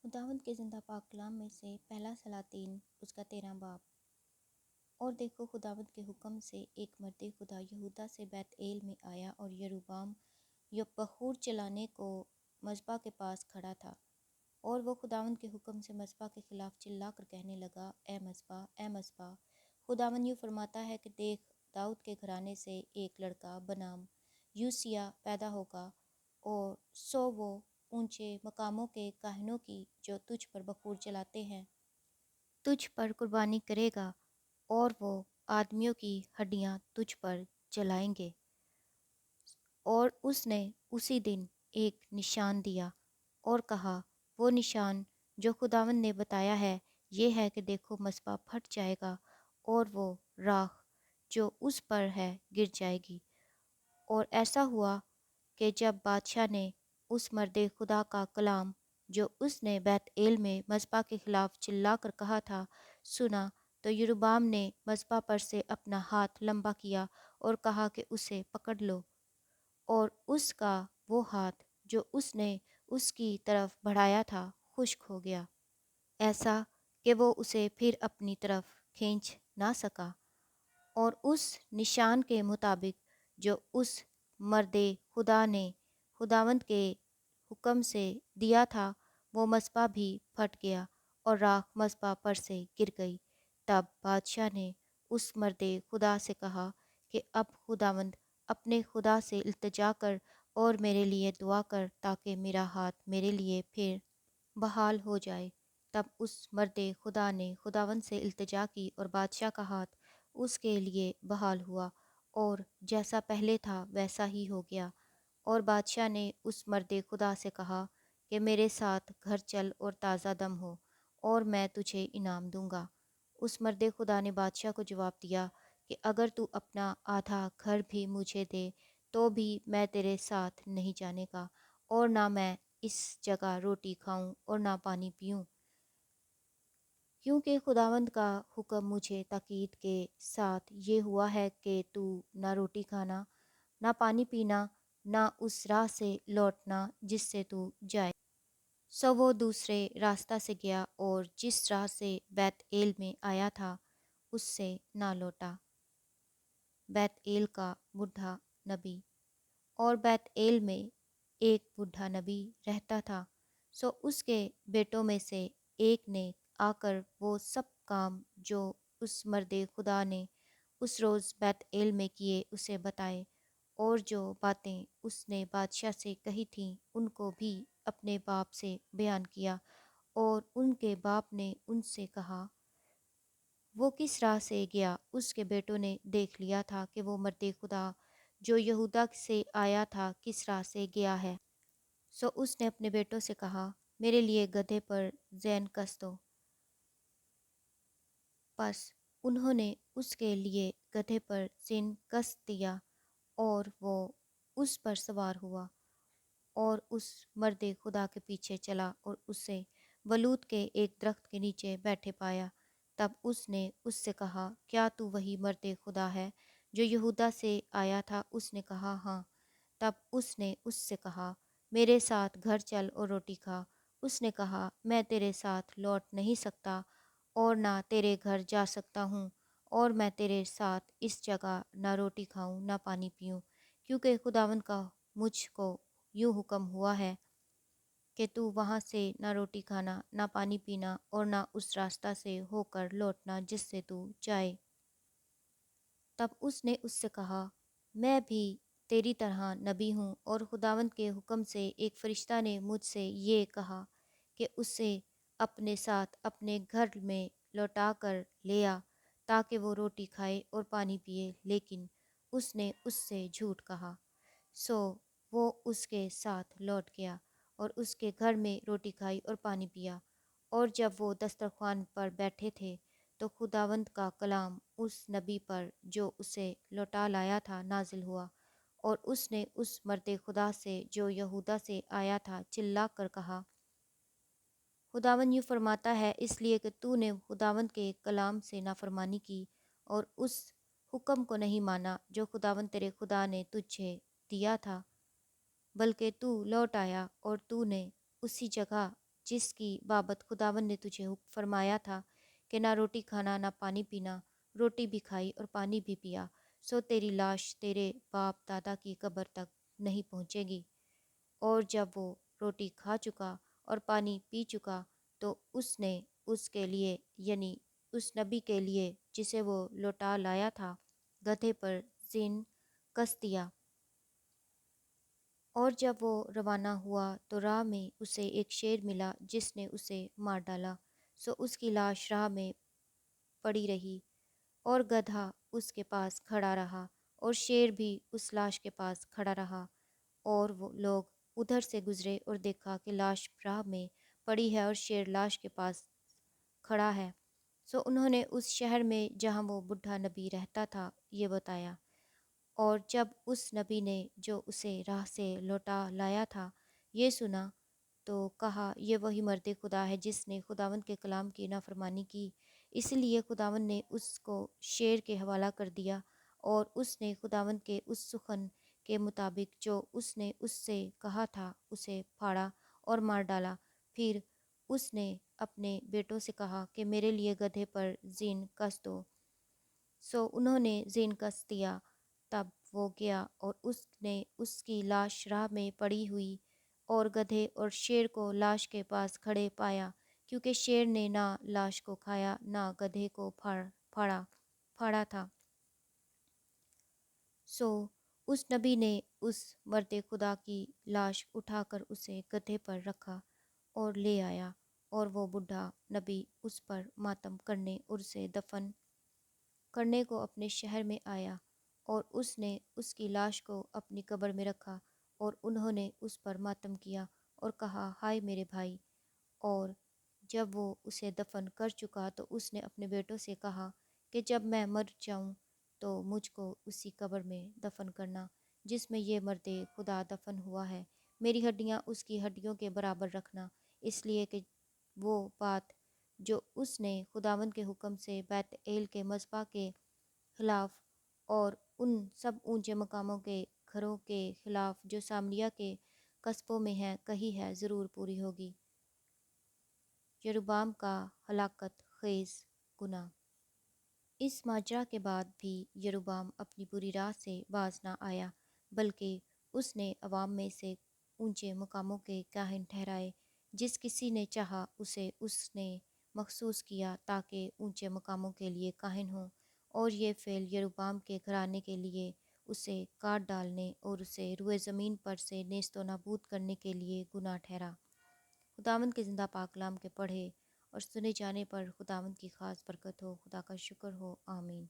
خداوند کے زندہ پاک کلام میں سے پہلا سلاطین اس کا 13 باب۔ اور دیکھو، خداوند کے حکم سے ایک مرد خدا یہودا سے بیت ایل میں آیا، اور یروبام بخور چلانے کو مذبح کے پاس کھڑا تھا، اور وہ خداوند کے حکم سے مذبح کے خلاف چلا کر کہنے لگا، اے مذبح، اے مذبح، خداوند یوں فرماتا ہے کہ دیکھ، داؤد کے گھرانے سے ایک لڑکا بنام یوسیہ پیدا ہوگا، اور سو وہ اونچے مقاموں کے کاہنوں کی جو تجھ پر بخور چلاتے ہیں تجھ پر قربانی کرے گا، اور وہ آدمیوں کی ہڈیاں تجھ پر جلائیں گے۔ اور اس نے اسی دن ایک نشان دیا اور کہا، وہ نشان جو خداوند نے بتایا ہے یہ ہے کہ دیکھو، مذبح پھٹ جائے گا اور وہ راکھ جو اس پر ہے گر جائے گی۔ اور ایسا ہوا کہ جب بادشاہ نے اس مرد خدا کا کلام جو اس نے بیت ایل میں مذبح کے خلاف چلا کر کہا تھا سنا، تو یروبام نے مذبح پر سے اپنا ہاتھ لمبا کیا اور کہا کہ اسے پکڑ لو، اور اس کا وہ ہاتھ جو اس نے اس کی طرف بڑھایا تھا خشک ہو گیا، ایسا کہ وہ اسے پھر اپنی طرف کھینچ نہ سکا۔ اور اس نشان کے مطابق جو اس مرد خدا نے خداوند کے حکم سے دیا تھا، وہ مذبح بھی پھٹ گیا اور راکھ مذبح پر سے گر گئی۔ تب بادشاہ نے اس مرد خدا سے کہا کہ اب خداوند اپنے خدا سے التجا کر اور میرے لیے دعا کر، تاکہ میرا ہاتھ میرے لیے پھر بحال ہو جائے۔ تب اس مرد خدا نے خداوند سے التجا کی، اور بادشاہ کا ہاتھ اس کے لیے بحال ہوا، اور جیسا پہلے تھا ویسا ہی ہو گیا۔ اور بادشاہ نے اس مرد خدا سے کہا کہ میرے ساتھ گھر چل اور تازہ دم ہو، اور میں تجھے انعام دوں گا۔ اس مرد خدا نے بادشاہ کو جواب دیا کہ اگر تو اپنا آدھا گھر بھی مجھے دے تو بھی میں تیرے ساتھ نہیں جانے گا، اور نہ میں اس جگہ روٹی کھاؤں اور نہ پانی پیوں، کیونکہ خداوند کا حکم مجھے تاکید کے ساتھ یہ ہوا ہے کہ تو نہ روٹی کھانا، نہ پانی پینا، نہ اس راہ سے لوٹنا جس سے تو جائے۔ سو وہ دوسرے راستہ سے گیا، اور جس راہ سے بیت ایل میں آیا تھا اس سے نہ لوٹا۔ بیت ایل کا بوڑھا نبی۔ اور بیت ایل میں ایک بوڑھا نبی رہتا تھا، سو اس کے بیٹوں میں سے ایک نے آ کر وہ سب کام جو اس مرد خدا نے اس روز بیت ایل میں کیے اسے بتائے، اور جو باتیں اس نے بادشاہ سے کہی تھیں ان کو بھی اپنے باپ سے بیان کیا۔ اور ان کے باپ نے ان سے کہا، وہ کس راہ سے گیا؟ اس کے بیٹوں نے دیکھ لیا تھا کہ وہ مرد خدا جو یہودا سے آیا تھا کس راہ سے گیا ہے۔ سو اس نے اپنے بیٹوں سے کہا، میرے لیے گدھے پر زین کس دو۔ پس انہوں نے اس کے لیے گدھے پر زین کس دیا، اور وہ اس پر سوار ہوا اور اس مرد خدا کے پیچھے چلا، اور اسے بلوت کے ایک درخت کے نیچے بیٹھے پایا۔ تب اس نے اس سے کہا، کیا تو وہی مرد خدا ہے جو یہودا سے آیا تھا؟ اس نے کہا، ہاں۔ تب اس نے اس سے کہا، میرے ساتھ گھر چل اور روٹی کھا۔ اس نے کہا، میں تیرے ساتھ لوٹ نہیں سکتا اور نہ تیرے گھر جا سکتا ہوں، اور میں تیرے ساتھ اس جگہ نہ روٹی کھاؤں نہ پانی پیوں، کیونکہ خداوند کا مجھ کو یوں حکم ہوا ہے کہ تو وہاں سے نہ روٹی کھانا نہ پانی پینا، اور نہ اس راستہ سے ہو کر لوٹنا جس سے تو جائے۔ تب اس نے اس سے کہا، میں بھی تیری طرح نبی ہوں، اور خداوند کے حکم سے ایک فرشتہ نے مجھ سے یہ کہا کہ اسے اپنے ساتھ اپنے گھر میں لوٹا کر لے آ، تاکہ وہ روٹی کھائے اور پانی پیے، لیکن اس نے اس سے جھوٹ کہا۔ سو وہ اس کے ساتھ لوٹ گیا اور اس کے گھر میں روٹی کھائی اور پانی پیا۔ اور جب وہ دسترخوان پر بیٹھے تھے تو خداوند کا کلام اس نبی پر جو اسے لوٹا لایا تھا نازل ہوا، اور اس نے اس مرد خدا سے جو یہودا سے آیا تھا چلا کر کہا، خداوند یوں فرماتا ہے، اس لیے کہ تو نے خداوند کے کلام سے نافرمانی کی اور اس حکم کو نہیں مانا جو خداوند تیرے خدا نے تجھے دیا تھا، بلکہ تو لوٹ آیا اور تو نے اسی جگہ جس کی بابت خداوند نے تجھے حکم فرمایا تھا کہ نہ روٹی کھانا نہ پانی پینا، روٹی بھی کھائی اور پانی بھی پیا، سو تیری لاش تیرے باپ دادا کی قبر تک نہیں پہنچے گی۔ اور جب وہ روٹی کھا چکا اور پانی پی چکا تو اس نے اس کے لیے، یعنی اس نبی کے لیے جسے وہ لوٹا لایا تھا، گدھے پر زین کس دیا۔ اور جب وہ روانہ ہوا تو راہ میں اسے ایک شیر ملا جس نے اسے مار ڈالا، سو اس کی لاش راہ میں پڑی رہی اور گدھا اس کے پاس کھڑا رہا اور شیر بھی اس لاش کے پاس کھڑا رہا۔ اور وہ لوگ ادھر سے گزرے اور دیکھا کہ لاش راہ میں پڑی ہے اور شیر لاش کے پاس کھڑا ہے، سو انہوں نے اس شہر میں جہاں وہ بڈھا نبی رہتا تھا یہ بتایا۔ اور جب اس نبی نے جو اسے راہ سے لوٹا لایا تھا یہ سنا تو کہا، یہ وہی مرد خدا ہے جس نے خداوند کے کلام کی نافرمانی کی، اس لیے خداوند نے اس کو شیر کے حوالہ کر دیا، اور اس نے خداوند کے اس سخن کے مطابق جو اس نے اس سے کہا تھا اسے پھاڑا اور مار ڈالا۔ پھر اس نے اپنے بیٹوں سے کہا کہ میرے لیے گدھے پر زین کس دو، سو انہوں نے زین کس دیا۔ تب وہ گیا اور اس نے اس کی لاش راہ میں پڑی ہوئی اور گدھے اور شیر کو لاش کے پاس کھڑے پایا، کیونکہ شیر نے نہ لاش کو کھایا نہ گدھے کو پھاڑا تھا۔ سو اس نبی نے اس مرد خدا کی لاش اٹھا کر اسے گدھے پر رکھا اور لے آیا، اور وہ بڈھا نبی اس پر ماتم کرنے اور اسے دفن کرنے کو اپنے شہر میں آیا، اور اس نے اس کی لاش کو اپنی قبر میں رکھا، اور انہوں نے اس پر ماتم کیا اور کہا، ہائے میرے بھائی۔ اور جب وہ اسے دفن کر چکا تو اس نے اپنے بیٹوں سے کہا کہ جب میں مر جاؤں تو مجھ کو اسی قبر میں دفن کرنا جس میں یہ مرد خدا دفن ہوا ہے، میری ہڈیاں اس کی ہڈیوں کے برابر رکھنا، اس لیے کہ وہ بات جو اس نے خداوند کے حکم سے بیت ایل کے مذبح کے خلاف اور ان سب اونچے مقاموں کے گھروں کے خلاف جو سامریا کے قصبوں میں ہیں کہی ہے، ضرور پوری ہوگی۔ یروبام کا ہلاکت خیز گناہ۔ اس ماجرا کے بعد بھی یروبام اپنی بری راہ سے باز نہ آیا، بلکہ اس نے عوام میں سے اونچے مقاموں کے کاہن ٹھہرائے، جس کسی نے چاہا اسے اس نے مخصوص کیا تاکہ اونچے مقاموں کے لیے کاہن ہوں، اور یہ فعل یروبام کے گھرانے کے لیے اسے کاٹ ڈالنے اور اسے روئے زمین پر سے نیست و نابود کرنے کے لیے گناہ ٹھہرا۔ خداوند کے زندہ پاک کلام کے پڑھے اور سنے جانے پر خداوند کی خاص برکت ہو۔ خدا کا شکر ہو، آمین۔